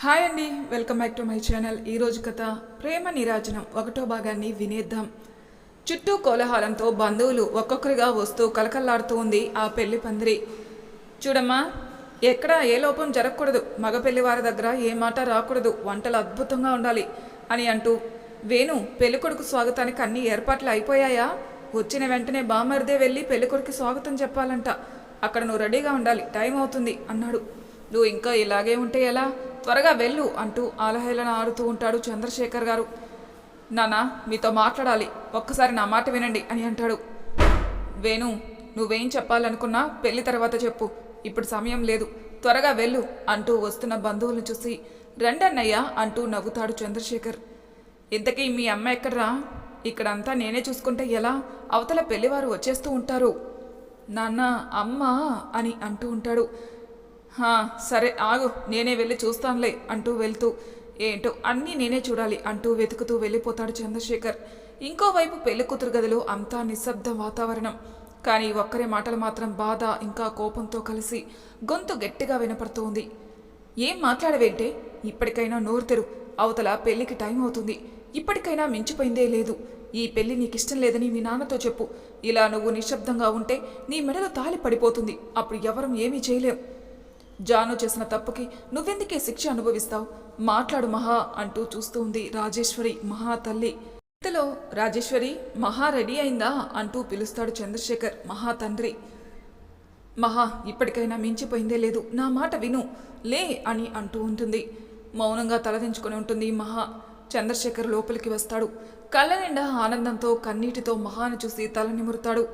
Hi అండి, welcome back to my channel. ఈరోజు కథ ప్రేమ నిరాజనం 1వ భాగాన్ని వినేద్దాం. చుట్టూ కోలాహలంతో బంధువులు ఒక్కొక్కరిగా వస్తూ కలకల్లాడుతూ ఉంది ఆ పెళ్లి పందిరి. చూడమ్మా, ఎక్కడ ఏ లోపం జరగకూడదు, మగ పెళ్లివారి దగ్గర ఏ మాట రాకూడదు, వంటలు అద్భుతంగా ఉండాలి అని అంటూ వేణు పెళ్ళికొడుకు స్వాగతానికి అన్ని ఏర్పాట్లు అయిపోయాయా? వచ్చిన వెంటనే బామర్దే వెళ్ళి పెళ్ళికొడుకు స్వాగతం చెప్పాలంట. అక్కడ నువ్వు రెడీగా ఉండాలి, టైం అవుతుంది అన్నాడు. నువ్వు ఇంకా ఇలాగే ఉంటే ఎలా, త్వరగా వెళ్ళు అంటూ ఆలహేళన ఆడుతూ ఉంటాడు చంద్రశేఖర్ గారు. నాన్న, మీతో మాట్లాడాలి, ఒక్కసారి నా మాట వినండి అని అంటాడు. వేణు, నువ్వేం చెప్పాలనుకున్నా పెళ్లి తర్వాత చెప్పు, ఇప్పుడు సమయం లేదు, త్వరగా వెళ్ళు అంటూ వస్తున్న బంధువులను చూసి రండన్నయ్య అంటూ నవ్వుతాడు చంద్రశేఖర్. ఇంతకీ మీ అమ్మ ఎక్కడ్రా? ఇక్కడంతా నేనే చూసుకుంటే ఎలా, అవతల పెళ్లివారు వచ్చేస్తూ ఉంటారు. నాన్న, అమ్మ అని అంటూ ఉంటాడు. సరే ఆగు, నేనే వెళ్ళి చూస్తానులే అంటూ వెళ్తూ ఏంటో అన్నీ నేనే చూడాలి అంటూ వెతుకుతూ వెళ్ళిపోతాడు చంద్రశేఖర్. ఇంకోవైపు పెళ్లి కూతురు గదిలో అంతా నిశ్శబ్ద వాతావరణం. కానీ ఒక్కరి మాటలు మాత్రం బాధ ఇంకా కోపంతో కలిసి గొంతు గట్టిగా వినపడుతూ ఉంది. ఏం మాట్లాడవేంటే? ఇప్పటికైనా నోరు తెరు, అవతల పెళ్లికి టైం అవుతుంది, ఇప్పటికైనా మించిపోయిందే లేదు. ఈ పెళ్లి నీకిష్టం లేదని మీ నాన్నతో చెప్పు. ఇలా నువ్వు నిశ్శబ్దంగా ఉంటే నీ మెడలో తాలి పడిపోతుంది, అప్పుడు ఎవరం ఏమీ చేయలేం. జాను చేసిన తప్పుకి నువ్వెందుకే శిక్ష అనుభవిస్తావు? మాట్లాడు మహా అంటూ చూస్తూ ఉంది రాజేశ్వరి, మహా తల్లి. ఇంతలో రాజేశ్వరి, మహా రెడీ అయిందా అంటూ పిలుస్తాడు చంద్రశేఖర్, మహా తండ్రి. మహా, ఇప్పటికైనా మించిపోయిందే లేదు, నా మాట విను, లే అని అంటూ ఉంటుంది. మౌనంగా తలదించుకొని ఉంటుంది మహా. చంద్రశేఖర్ లోపలికి వస్తాడు. కళ్ళ నిండా ఆనందంతో కన్నీటితో మహాను చూసి తల నిమురుతాడు.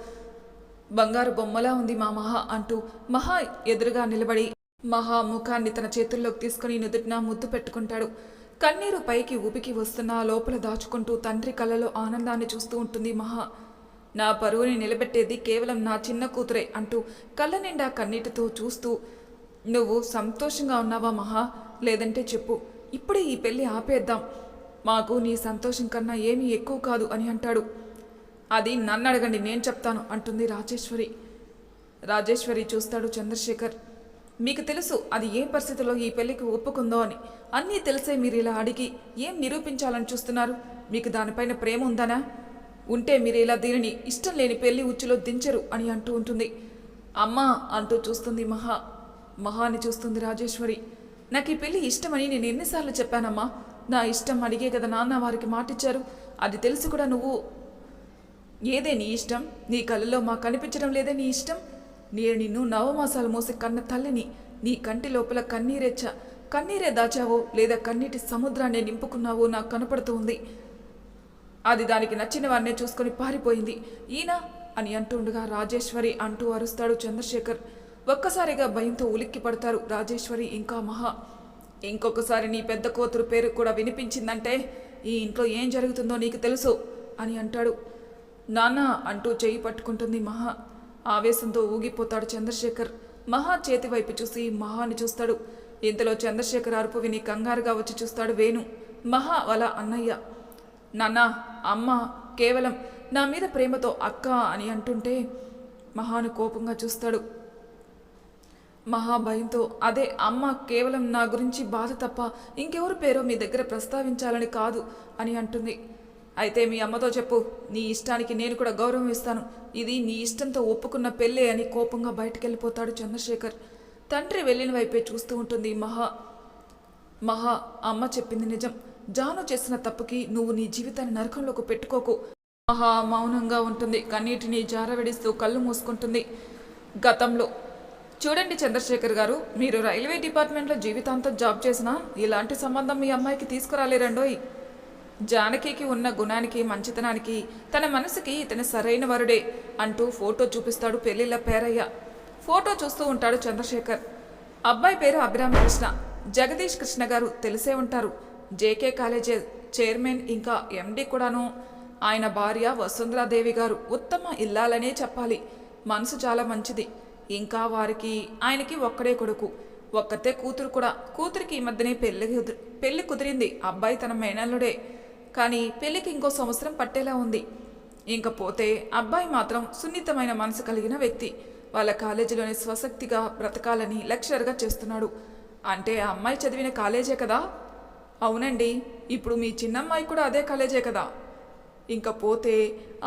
బంగారు బొమ్మలా ఉంది మా మహా అంటూ మహా ఎదురుగా నిలబడి మహా ముఖాన్ని తన చేతుల్లోకి తీసుకుని నుదుటిన ముద్దు పెట్టుకుంటాడు. కన్నీరు పైకి ఊపికి వస్తున్నా లోపల దాచుకుంటూ తండ్రి కళ్ళలో ఆనందాన్ని చూస్తూ ఉంటుంది మహా. నా పరువుని నిలబెట్టేది కేవలం నా చిన్న కూతురే అంటూ కళ్ళ నిండా కన్నీటితో చూస్తూ, నువ్వు సంతోషంగా ఉన్నావా మహా? లేదంటే చెప్పు, ఇప్పుడే ఈ పెళ్ళి ఆపేద్దాం, మాకు నీ సంతోషం కన్నా ఏమీ ఎక్కువ కాదు అని అంటాడు. అది నన్ను అడగండి, నేను చెప్తాను అంటుంది రాజేశ్వరి. రాజేశ్వరి చూస్తాడు చంద్రశేఖర్. మీకు తెలుసు అది ఏ పరిస్థితిలో ఈ పెళ్లికి ఒప్పుకుందో అని. అన్నీ తెలిసే మీరు ఇలా అడిగి ఏం నిరూపించాలని చూస్తున్నారు? మీకు దానిపైన ప్రేమ ఉందనా? ఉంటే మీరు ఇలా దీనిని ఇష్టం లేని పెళ్లి ఉచ్చులో దించరు అని అంటూ ఉంటుంది. అమ్మా అంటూ చూస్తుంది మహా. మహాని చూస్తుంది రాజేశ్వరి. నాకు ఈ పెళ్లి ఇష్టమని నేను ఎన్నిసార్లు చెప్పానమ్మా? నా ఇష్టం అడిగే కదా నాన్న వారికి మాటిచ్చారు. అది తెలిసి కూడా నువ్వు ఏదే నీ ఇష్టం? నీ కళ్ళలో మా కనిపించడం లేదే నీ ఇష్టం? నేను నిన్ను నవమాసాలు మోసి కన్న తల్లిని. నీ కంటి లోపల కన్నీరే దాచావో లేదా కన్నీటి సముద్రాన్ని నింపుకున్నావో నాకు కనపడుతూ ఉంది. అది దానికి నచ్చిన వారినే చూసుకొని పారిపోయింది. ఈయన అని అంటుండగా రాజేశ్వరి అంటూ అరుస్తాడు చంద్రశేఖర్. ఒక్కసారిగా భయంతో ఉలిక్కి పడతారు రాజేశ్వరి ఇంకా మహా. ఇంకొకసారి నీ పెద్ద కూతురు పేరు కూడా వినిపించిందంటే ఈ ఇంట్లో ఏం జరుగుతుందో నీకు తెలుసు అని అంటాడు. నాన్న అంటూ చెయ్యి పట్టుకుంటుంది మహా. ఆవేశంతో ఊగిపోతాడు చంద్రశేఖర్. మహా చేతి వైపు చూసి మహాని చూస్తాడు. ఇంతలో చంద్రశేఖర్ అరుపు విని కంగారుగా వచ్చి చూస్తాడు వేణు, మహా వాళ్ళ అన్నయ్య. నాన్న, అమ్మ కేవలం నా మీద ప్రేమతో అక్క అని అంటుంటే మహాను కోపంగా చూస్తాడు. మహా భయంతో, అదే అమ్మ కేవలం నా గురించి బాధ తప్ప ఇంకెవరి పేరో మీ దగ్గర ప్రస్తావించాలని కాదు అని అంటుంది. అయితే మీ అమ్మతో చెప్పు, నీ ఇష్టానికి నేను కూడా గౌరవం ఇస్తాను, ఇది నీ ఇష్టంతో ఒప్పుకున్న పెళ్ళే అని కోపంగా బయటికెళ్ళిపోతాడు చంద్రశేఖర్. తండ్రి వెళ్ళిన వైపే చూస్తూ ఉంటుంది మహా. మహా, అమ్మ చెప్పింది నిజం. జాను చేసిన తప్పుకి నువ్వు నీ జీవితాన్ని నరకంలోకి పెట్టుకోకు. మహా మౌనంగా ఉంటుంది. కన్నీటిని జారవిడిస్తూ కళ్ళు మూసుకుంటుంది. గతంలో చూడండి చంద్రశేఖర్ గారు, మీరు రైల్వే డిపార్ట్మెంట్లో జీవితాంతం జాబ్ చేసినా ఇలాంటి సంబంధం మీ అమ్మాయికి తీసుకురాలేరండోయ్. జానకికి ఉన్న గుణానికి మంచితనానికి తన మనసుకి ఇతని సరైన వరుడే అంటూ ఫోటో చూపిస్తాడు పెళ్లిళ్ళ పేరయ్య. ఫోటో చూస్తూ ఉంటాడు చంద్రశేఖర్. అబ్బాయి పేరు అభిరామకృష్ణ. జగదీష్ కృష్ణ గారు తెలిసే ఉంటారు, జేకే కాలేజీ చైర్మన్ ఇంకా ఎండి కూడాను. ఆయన భార్య వసుంధరాదేవి గారు ఉత్తమ ఇల్లాలనే చెప్పాలి. మనసు చాలా మంచిది. ఇంకా ఆయనకి ఒక్కడే కొడుకు, ఒక్కతే కూతురు కూడా. కూతురికి ఈ మధ్యనే పెళ్లి కుదిరింది. అబ్బాయి తన మేనల్లుడే, కానీ పెళ్లికి ఇంకో సంవత్సరం పట్టేలా ఉంది. ఇంకపోతే అబ్బాయి మాత్రం సున్నితమైన మనసు కలిగిన వ్యక్తి. వాళ్ళ కాలేజీలోనే స్వశక్తిగా బ్రతకాలని లెక్చరర్గా చేస్తున్నాడు. అంటే ఆ అమ్మాయి చదివిన కాలేజే కదా? అవునండి, ఇప్పుడు మీ చిన్నమ్మాయి కూడా అదే కాలేజే కదా. ఇంకా పోతే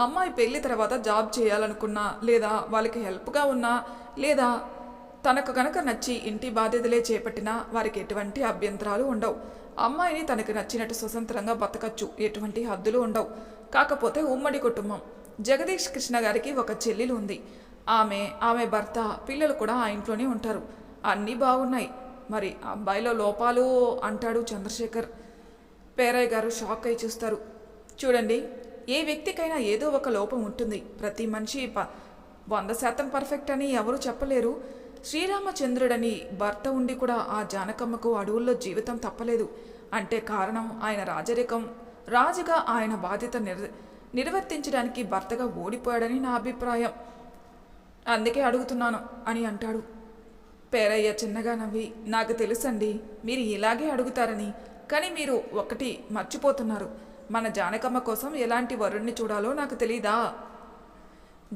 అమ్మాయి పెళ్లి తర్వాత జాబ్ చేయాలనుకున్నా, లేదా వాళ్ళకి హెల్ప్గా ఉన్నా, లేదా తనకు కనుక నచ్చి ఇంటి బాధ్యతలే చేపట్టినా వారికి ఎటువంటి అభ్యంతరాలు ఉండవు. అమ్మాయిని తనకు నచ్చినట్టు స్వతంత్రంగా బతకచ్చు, ఎటువంటి హద్దులు ఉండవు. కాకపోతే ఉమ్మడి కుటుంబం. జగదీష్ కృష్ణ గారికి ఒక చెల్లెలు ఉంది. ఆమె భర్త, పిల్లలు కూడా ఆ ఇంట్లోనే ఉంటారు. అన్నీ బాగున్నాయి. మరి అబ్బాయిలో లోపాలు అంటాడు చంద్రశేఖర్. పేరయ్య గారు షాక్ అయి చూస్తారు. చూడండి, ఏ వ్యక్తికైనా ఏదో ఒక లోపం ఉంటుంది. ప్రతి మనిషి 100% పర్ఫెక్ట్ అని ఎవరూ చెప్పలేరు. శ్రీరామచంద్రుడని భర్త ఉండి కూడా ఆ జానకమ్మకు అడవుల్లో జీవితం తప్పలేదు అంటే కారణం ఆయన రాజరికం. రాజుగా ఆయన బాధ్యత నిర్వర్తించడానికి భర్తగా ఓడిపోయాడని నా అభిప్రాయం. అందుకే అడుగుతున్నాను అని అంటాడు. పేరయ్య చిన్నగా నవ్వి, నాకు తెలుసండి మీరు ఇలాగే అడుగుతారని. కానీ మీరు ఒకటి మర్చిపోతున్నారు. మన జానకమ్మ కోసం ఎలాంటి వరుణ్ణి చూడాలో నాకు తెలీదా?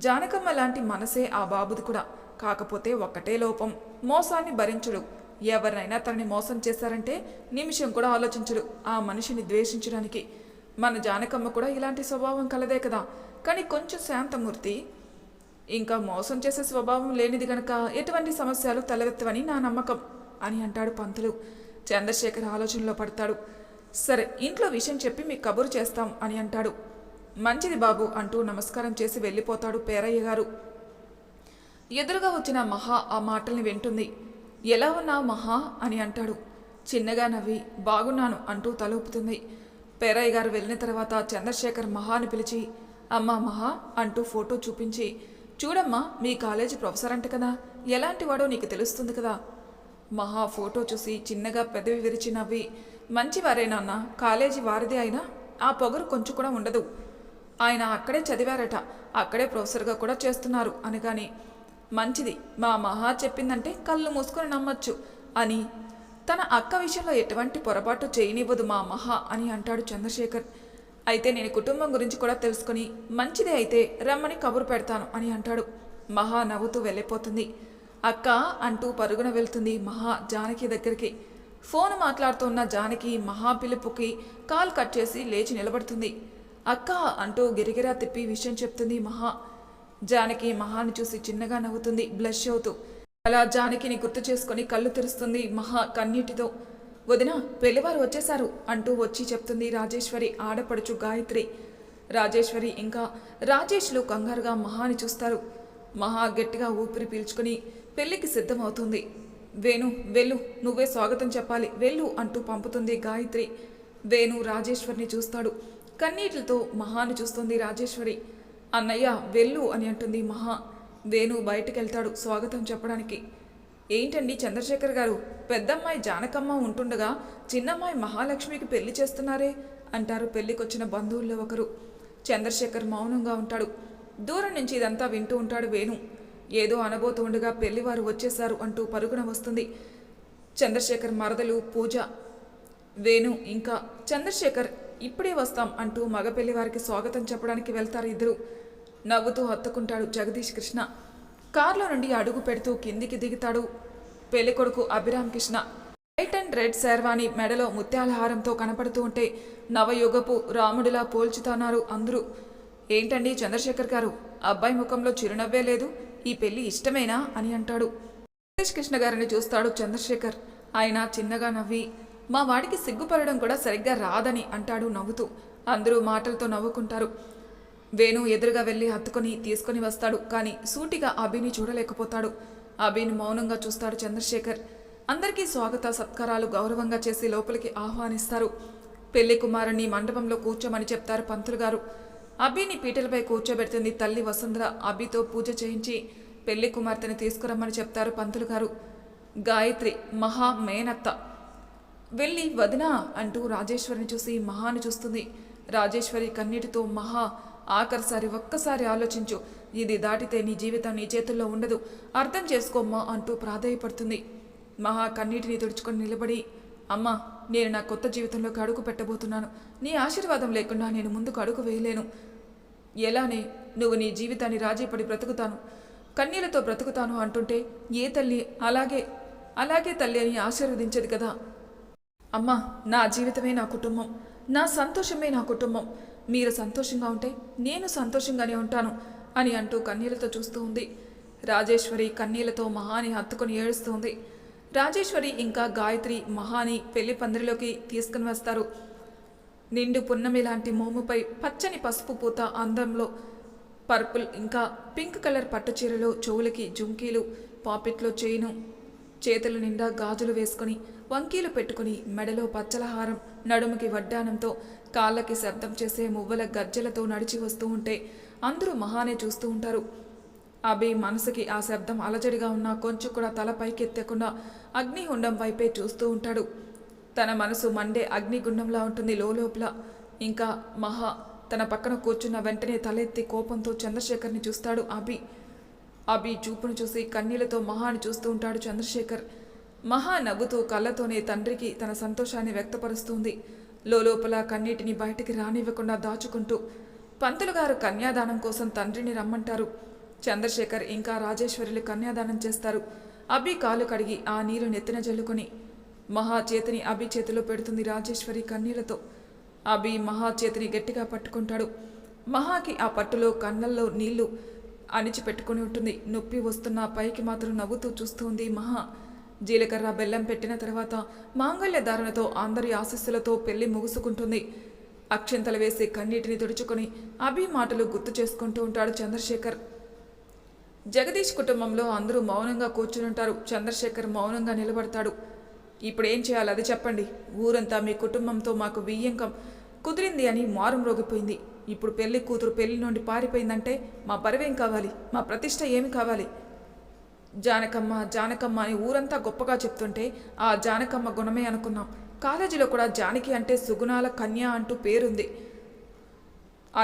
జానకమ్మ లాంటి మనసే ఆ బాబుది కూడా. కాకపోతే ఒక్కటే లోపం, మోసాన్ని భరించుడు. ఎవరినైనా తనని మోసం చేశారంటే నిమిషం కూడా ఆలోచించడు ఆ మనిషిని ద్వేషించడానికి. మన జానకమ్మ కూడా ఇలాంటి స్వభావం కలదే కదా. కానీ కొంచెం శాంతమూర్తి. ఇంకా మోసం చేసే స్వభావం లేనిది గనక ఎటువంటి సమస్యలు తలెత్తవని నా నమ్మకం అని అంటాడు పంతులు. చంద్రశేఖర్ ఆలోచనలో పడతాడు. సరే, ఇంట్లో విషయం చెప్పి మీకు కబురు చేస్తాం అని అంటాడు. మంచిది బాబు అంటూ నమస్కారం చేసి వెళ్ళిపోతాడు పేరయ్య గారు. ఎదురుగా వచ్చిన మహా ఆ మాటల్ని వింటుంది. ఎలా ఉన్నావు మహా అని అంటాడు. చిన్నగా నవ్వి బాగున్నాను అంటూ తలూపుతుంది. పేరయ్య గారు వెళ్ళిన తర్వాత చంద్రశేఖర్ మహాని పిలిచి, అమ్మా మహా అంటూ ఫోటో చూపించి, చూడమ్మా మీ కాలేజీ ప్రొఫెసర్ అంట కదా, ఎలాంటి వాడో నీకు తెలుస్తుంది కదా. మహా ఫోటో చూసి చిన్నగా పెదవి విరిచి నవ్వి, మంచివారే నాన్న, కాలేజీ వారిదే అయినా ఆ పొగరు కొంచెం కూడా ఉండదు. ఆయన అక్కడే చదివారట, అక్కడే ప్రొఫెసర్గా కూడా చేస్తున్నారు అనగాని, మంచిది, మా మహా చెప్పిందంటే కళ్ళు మూసుకొని నమ్మొచ్చు అని. తన అక్క విషయంలో ఎటువంటి పొరపాటు చేయనివ్వదు మా మహా అని అంటాడు చంద్రశేఖర్. అయితే నేను కుటుంబం గురించి కూడా తెలుసుకుని మంచిదే అయితే రమ్మని కబురు పెడతాను అని అంటాడు. మహా నవ్వుతూ వెళ్ళిపోతుంది. అక్క అంటూ పరుగున వెళ్తుంది మహా జానకి దగ్గరికి. ఫోన్ మాట్లాడుతున్న జానకి మహా పిలుపుకి కాల్ కట్ చేసి లేచి నిలబడుతుంది. అక్క అంటూ గిరిగిరా తిప్పి విషయం చెప్తుంది మహా. జానకి మహాని చూసి చిన్నగా నవ్వుతుంది బ్లష్ అవుతూ. అలా జానకిని గుర్తు చేసుకుని కళ్ళు తెరుస్తుంది మహా కన్నీటితో. వదిన, పెళ్లివారు వచ్చేశారు అంటూ వచ్చి చెప్తుంది రాజేశ్వరి ఆడపడుచు గాయత్రి. రాజేశ్వరి ఇంకా రాజేష్లు కంగారుగా మహాని చూస్తారు. మహా గట్టిగా ఊపిరి పీల్చుకుని పెళ్లికి సిద్ధమవుతుంది. వేణు వెళ్ళు, నువ్వే స్వాగతం చెప్పాలి, వెళ్ళు అంటూ పంపుతుంది గాయత్రి. వేణు రాజేశ్వరిని చూస్తాడు. కన్నీటితో మహాని చూస్తుంది రాజేశ్వరి. అన్నయ్య వెళ్ళు అని అంటుంది మహా. వేణు బయటికెళ్తాడు స్వాగతం చెప్పడానికి. ఏంటండి చంద్రశేఖర్ గారు, పెద్దమ్మాయి జానకమ్మ ఉంటుండగా చిన్నమ్మాయి మహాలక్ష్మికి పెళ్లి చేస్తున్నారే అంటారు పెళ్లికొచ్చిన బంధువుల్లో ఒకరు. చంద్రశేఖర్ మౌనంగా ఉంటాడు. దూరం నుంచి ఇదంతా వింటూ ఉంటాడు వేణు. ఏదో అనబోతూ ఉండగా పెళ్లివారు వచ్చేశారు అంటూ పరుగున వస్తుంది చంద్రశేఖర్ మరదలు పూజ. వేణు ఇంకా చంద్రశేఖర్ ఇప్పుడే వస్తాం అంటూ మగ పెళ్లివారికి స్వాగతం చెప్పడానికి వెళ్తారు ఇద్దరు. నవ్వుతూ హత్తుకుంటాడు జగదీష్ కృష్ణ. కారులో నుండి అడుగు పెడుతూ కిందికి దిగుతాడు పెళ్లికొడుకు Abhiram Krishna. White and red sherwani మెడలో ముత్యాల హారంతో కనపడుతూ ఉంటే నవయుగపు రాముడిలా పోల్చుతున్నారు అందరూ. ఏంటండి చంద్రశేఖర్ గారు, అబ్బాయి ముఖంలో చిరునవ్వే లేదు, ఈ పెళ్లి ఇష్టమేనా అని అంటాడు. జగదీష్ కృష్ణ గారిని చూస్తాడు చంద్రశేఖర్. ఆయన చిన్నగా నవ్వి, మా వాడికి సిగ్గుపడడం కూడా సరిగ్గా రాదని అంటాడు నవ్వుతూ. అందరూ మాటలతో నవ్వుకుంటారు. వేణు ఎదురుగా వెళ్ళి హత్తుకొని తీసుకొని వస్తాడు. కానీ సూటిగా అభిని చూడలేకపోతాడు. అభిని మౌనంగా చూస్తాడు చంద్రశేఖర్. అందరికీ స్వాగత సత్కారాలు గౌరవంగా చేసి లోపలికి ఆహ్వానిస్తారు. పెళ్లి కుమారుని మండపంలో కూర్చోమని చెప్తారు పంతులు గారు. అభిని పీటలపై కూర్చోబెడుతుంది తల్లి వసుంధర. అభితో పూజ చేయించి పెళ్లి కుమార్తెని తీసుకురమ్మని చెప్తారు పంతులు గారు. గాయత్రి మహా మేనత్త వెళ్ళి వదినా అంటూ రాజేశ్వరిని చూసి మహాని చూస్తుంది. రాజేశ్వరి కన్నీటితో, మహా ఆఖరిసారి ఒక్కసారి ఆలోచించు, ఇది దాటితే నీ జీవితం నీ చేతుల్లో ఉండదు, అర్థం చేసుకోమ్మా అంటూ ప్రాధేయపడుతుంది. మహా కన్నీటిని తుడుచుకొని నిలబడి, అమ్మా, నేను నా కొత్త జీవితంలోకి అడుగు పెట్టబోతున్నాను. నీ ఆశీర్వాదం లేకుండా నేను ముందుకు అడుగు వేయలేను. ఎలానే నువ్వు నీ జీవితాన్ని రాజీపడి బ్రతుకుతాను, కన్నీళ్లతో బ్రతుకుతాను అంటుంటే ఏ తల్లి అలాగే అలాగే తల్లి అని ఆశీర్వదించదు కదా. అమ్మా, నా జీవితమే నా కుటుంబం, నా సంతోషమే నా కుటుంబం. మీరు సంతోషంగా ఉంటే నేను సంతోషంగానే ఉంటాను అని అంటూ కన్నీళ్లతో చూస్తూ ఉంది. రాజేశ్వరి కన్నీళ్లతో మహాని హత్తుకొని ఏడుస్తుంది. రాజేశ్వరి ఇంకా గాయత్రి మహాని పెళ్లి పందిరిలోకి తీసుకుని వస్తారు. నిండు పున్నమి లాంటి మోముపై పచ్చని పసుపు పూత అందంలో పర్పుల్ ఇంకా పింక్ కలర్ పట్టు చీరలో చెవులకి జుంకీలు, పాపిట్లో చైను, చేతుల నిండా గాజులు వేసుకుని వంకీలు పెట్టుకుని మెడలో పచ్చలహారం, నడుముకి వడ్డానంతో కాళ్ళకి శబ్దం చేసే మువ్వల గజ్జలతో నడిచి వస్తూ ఉంటే అందరూ మహానే చూస్తూ ఉంటారు. అభి మనసుకి ఆ శబ్దం అలజడిగా ఉన్నా కొంచెం కూడా తల పైకెత్తకుండా అగ్నిగుండం వైపే చూస్తూ ఉంటాడు. తన మనసు మండే అగ్నిగుండంలా ఉంటుంది లోపల. ఇంకా మహా తన పక్కన కూర్చున్న వెంటనే తలెత్తి కోపంతో చంద్రశేఖర్ని చూస్తాడు అభి. అభి చూపును చూసి కన్నీళ్లతో మహాని చూస్తూ ఉంటాడు చంద్రశేఖర్. మహా నవ్వుతూ కళ్ళతోనే తండ్రికి తన సంతోషాన్ని వ్యక్తపరుస్తుంది. లోపల కన్నీటిని బయటికి రానివ్వకుండా దాచుకుంటూ పంతులు గారు కన్యాదానం కోసం తండ్రిని రమ్మంటారు. చంద్రశేఖర్ ఇంకా రాజేశ్వరులు కన్యాదానం చేస్తారు. అభి కాలు కడిగి ఆ నీరు నెత్తిన జల్లుకొని మహా చేతిని అభి చేతిలో పెడుతుంది రాజేశ్వరి కన్నీళ్లతో. అభి మహా చేతిని గట్టిగా పట్టుకుంటాడు. మహాకి ఆ పట్టులో కళ్ళల్లో నీళ్లు అణిచిపెట్టుకుని ఉంటుంది. నొప్పి వస్తున్న పైకి మాత్రం నవ్వుతూ చూస్తుంది మహా. జీలకర్ర బెల్లం పెట్టిన తర్వాత మాంగళ్య ధారణతో అందరి ఆశీస్సులతో పెళ్లి ముగుసుకుంటుంది. అక్షింతలు వేసి కన్నీటిని తుడుచుకొని అభి మాటలు గుర్తు చేసుకుంటూ ఉంటాడు చంద్రశేఖర్. జగదీష్ కుటుంబంలో అందరూ మౌనంగా కూర్చునుంటారు. చంద్రశేఖర్ మౌనంగా నిలబడతాడు. ఇప్పుడు ఏం చేయాలి అది చెప్పండి. ఊరంతా మీ కుటుంబంతో మాకు వియ్యంకం కుదిరింది అని మారం రోగిపోయింది. ఇప్పుడు పెళ్లి కూతురు పెళ్లి నుండి పారిపోయిందంటే మా పరువేం కావాలి, మా ప్రతిష్ట ఏమి కావాలి? జానకమ్మ జానకమ్మ అని ఊరంతా గొప్పగా చెప్తుంటే ఆ జానకమ్మ గుణమే అనుకున్నాం. కాలేజీలో కూడా జానకి అంటే సుగుణాల కన్య అంటూ పేరుంది.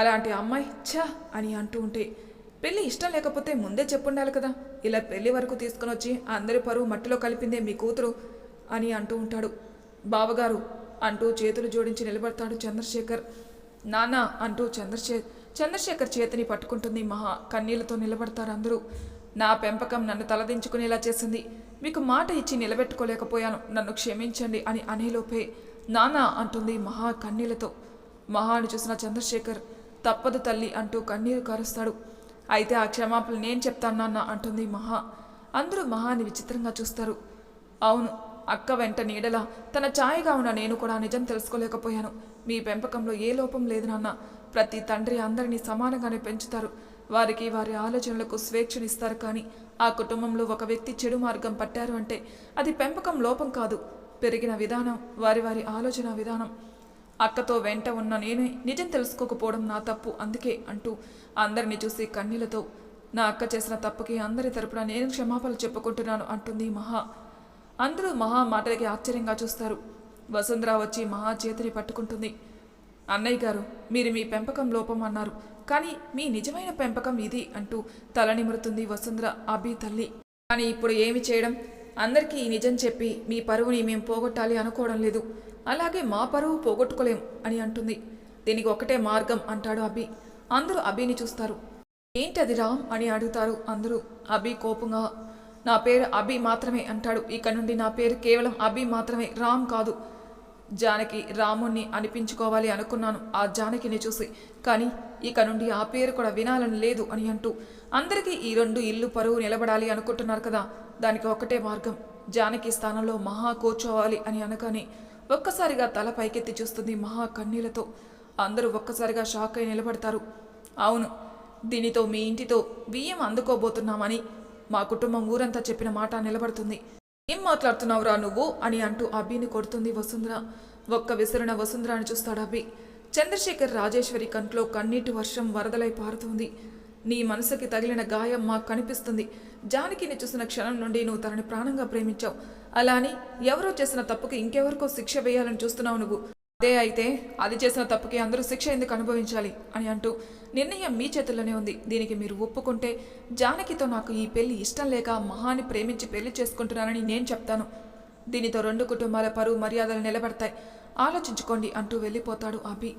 అలాంటి అమ్మాయి ఛ అని అంటూ ఉంటే పెళ్ళి ఇష్టం లేకపోతే ముందే చెప్పుండాలి కదా. ఇలా పెళ్లి వరకు తీసుకుని వచ్చి అందరి పరువు మట్టిలో కలిపిందే మీ కూతురు అని అంటూ ఉంటాడు. బావగారు అంటూ చేతులు జోడించి నిలబడతాడు చంద్రశేఖర్. నాన్న అంటూ చంద్రశేఖర్ చేతిని పట్టుకుంటుంది మహా. కన్నీళ్లతో నిలబడతారు అందరూ. నా పెంపకం నన్ను తలదించుకునేలా చేసింది. మీకు మాట ఇచ్చి నిలబెట్టుకోలేకపోయాను, నన్ను క్షమించండి అని అనేలోపే నాన్న అంటుంది మహా కన్నీళ్లతో. మహాను చూసిన చంద్రశేఖర్ తప్పదు తల్లి అంటూ కన్నీరు కారుస్తాడు. అయితే ఆ క్షమాపణలు నేను చెప్తాను నాన్న అంటుంది మహా. అందరూ మహాని విచిత్రంగా చూస్తారు. అవును, అక్క వెంట నీడలా తన ఛాయగా ఉన్న నేను కూడా నిజం తెలుసుకోలేకపోయాను. మీ పెంపకంలో ఏ లోపం లేదు నాన్న. ప్రతి తండ్రి అందరినీ సమానంగానే పెంచుతారు. వారికి వారి ఆలోచనలకు స్వేచ్ఛనిస్తారు. కానీ ఆ కుటుంబంలో ఒక వ్యక్తి చెడు మార్గం పట్టారు అంటే అది పెంపకం లోపం కాదు, పెరిగిన విధానం, వారి వారి ఆలోచన విధానం. అక్కతో వెంట ఉన్న నేనే నిజం తెలుసుకోకపోవడం నా తప్పు, అందుకే అంటూ అందరినీ చూసి కన్నీళ్లతో నా అక్క చేసిన తప్పుకి అందరి తరపున నేను క్షమాపణలు చెప్పుకుంటున్నాను అంటుంది మహా. అందరూ మహా మాటలకి ఆశ్చర్యంగా చూస్తారు. వసుంధర వచ్చి మహా చేతిని పట్టుకుంటుంది. అన్నయ్య గారు, మీరు మీ పెంపకం లోపం అన్నారు, కానీ మీ నిజమైన పెంపకం ఇది అంటూ తల నిమురుతుంది వసుంధర, అభి తల్లి. కానీ ఇప్పుడు ఏమి చేయడం? అందరికీ ఈ నిజం చెప్పి మీ పరువుని మేము పోగొట్టాలి అనుకోవడం లేదు, అలాగే మా పరువు పోగొట్టుకోలేం అని అంటుంది. దీనికి ఒకటే మార్గం అంటాడు అభి. అందరూ అభిని చూస్తారు. ఏంటది రామ్ అని అడుగుతారు అందరూ. అభి కోపంగా నా పేరు అభి మాత్రమే అంటాడు. ఇక నుండి నా పేరు కేవలం అభి మాత్రమే, రామ్ కాదు. జానకి రాముణ్ణి అనిపించుకోవాలి అనుకున్నాను ఆ జానకిని చూసి, కానీ ఇక నుండి ఆ పేరు కూడా వినాలని లేదు అని అంటూ అందరికీ ఈ రెండు ఇల్లు పరువు నిలబడాలి అనుకుంటున్నారు కదా, దానికి ఒకటే మార్గం, జానకి స్థానంలో మహా కూర్చోవాలి అని అనగానే ఒక్కసారిగా తల పైకెత్తి చూస్తుంది మహా కన్నీళ్లతో. అందరూ ఒక్కసారిగా షాక్ అయి నిలబడతారు. అవును, దీనితో మీ ఇంటితో బియ్యం అందుకోబోతున్నామని మా కుటుంబం ఊరంతా చెప్పిన మాట నిలబడుతుంది. ఏం మాట్లాడుతున్నావురా నువ్వు అని అంటూ అభిని కొడుతుంది వసుంధర. ఒక్క విసురున వసుంధరాని చూస్తాడు అభి. చంద్రశేఖర్ రాజేశ్వరి కంట్లో కన్నీటి వర్షం వరదలై పారుతుంది. నీ మనసుకి తగిలిన గాయం మాకు కనిపిస్తుంది. జానకిని చూసిన క్షణం నుండి నువ్వు తనని ప్రాణంగా ప్రేమించావు. అలా అని ఎవరో చేసిన తప్పుకి ఇంకెవరికో శిక్ష వేయాలని చూస్తున్నావు నువ్వు. అదే అయితే అది చేసిన తప్పుకి అందరూ శిక్ష ఎందుకు అనుభవించాలి అని అంటూ నిర్ణయం మీ చేతుల్లోనే ఉంది. దీనికి మీరు ఒప్పుకుంటే జానకితో నాకు ఈ పెళ్లి ఇష్టం లేక మహాని ప్రేమించి పెళ్లి చేసుకుంటున్నానని నేను చెప్తాను. దీనితో రెండు కుటుంబాల పరువు మర్యాదలు నిలబడతాయి, ఆలోచించుకోండి అంటూ వెళ్ళిపోతాడు అభి.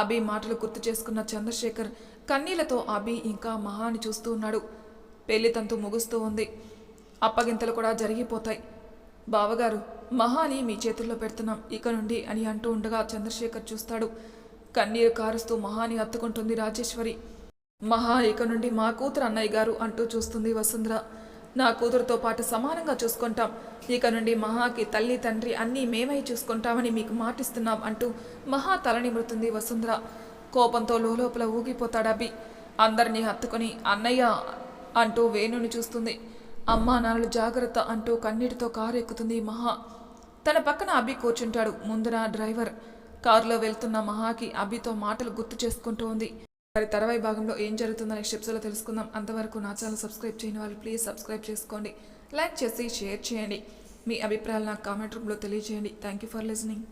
అభి మాటలు గుర్తు చేసుకున్న చంద్రశేఖర్ కన్నీళ్లతో అభి ఇంకా మహాని చూస్తూ ఉన్నాడు. పెళ్లి తంతు ముగుస్తూ ఉంది. అప్పగింతలు కూడా జరిగిపోతాయి. బావగారు, మహాని మీ చేతుల్లో పెడుతున్నాం ఇక నుండి అని అంటూ ఉండగా చంద్రశేఖర్ చూస్తాడు. కన్నీరు కారుస్తూ మహాని హత్తుకుంటుంది రాజేశ్వరి. మహా ఇక నుండి మా కూతురు అన్నయ్య గారు అంటూ చూస్తుంది వసుంధర. నా కూతురుతో పాటు సమానంగా చూసుకుంటాం. ఇక నుండి మహాకి తల్లి తండ్రి అన్నీ మేమై చూసుకుంటామని మీకు మాటిస్తున్నాం అంటూ మహా తలనిమురుతుంది వసుంధర. కోపంతో లోపల ఊగిపోతాడు అభి. అందరినీ హత్తుకొని అన్నయ్య అంటూ వేణుని చూస్తుంది. అమ్మా నాన్నలు జాగ్రత్త అంటూ కన్నీటితో కారు ఎక్కుతుంది మహా. తన పక్కన అభి కూర్చుంటాడు. ముందున డ్రైవర్. కారులో వెళ్తున్న మహాకి అభితో మాటలు గుర్తు చేసుకుంటూ ఉంది. మరి తర్వాయి భాగంలో ఏం జరుగుతుందో నెక్స్ట్ ఎపిసోడ్లో తెలుసుకుందాం. అంతవరకు నా ఛానల్ సబ్స్క్రైబ్ చేయని వాళ్ళు ప్లీజ్ సబ్స్క్రైబ్ చేసుకోండి. లైక్ చేసి షేర్ చేయండి. మీ అభిప్రాయాలు నాకు కామెంట్ రూమ్లో తెలియజేయండి. Thank you for listening.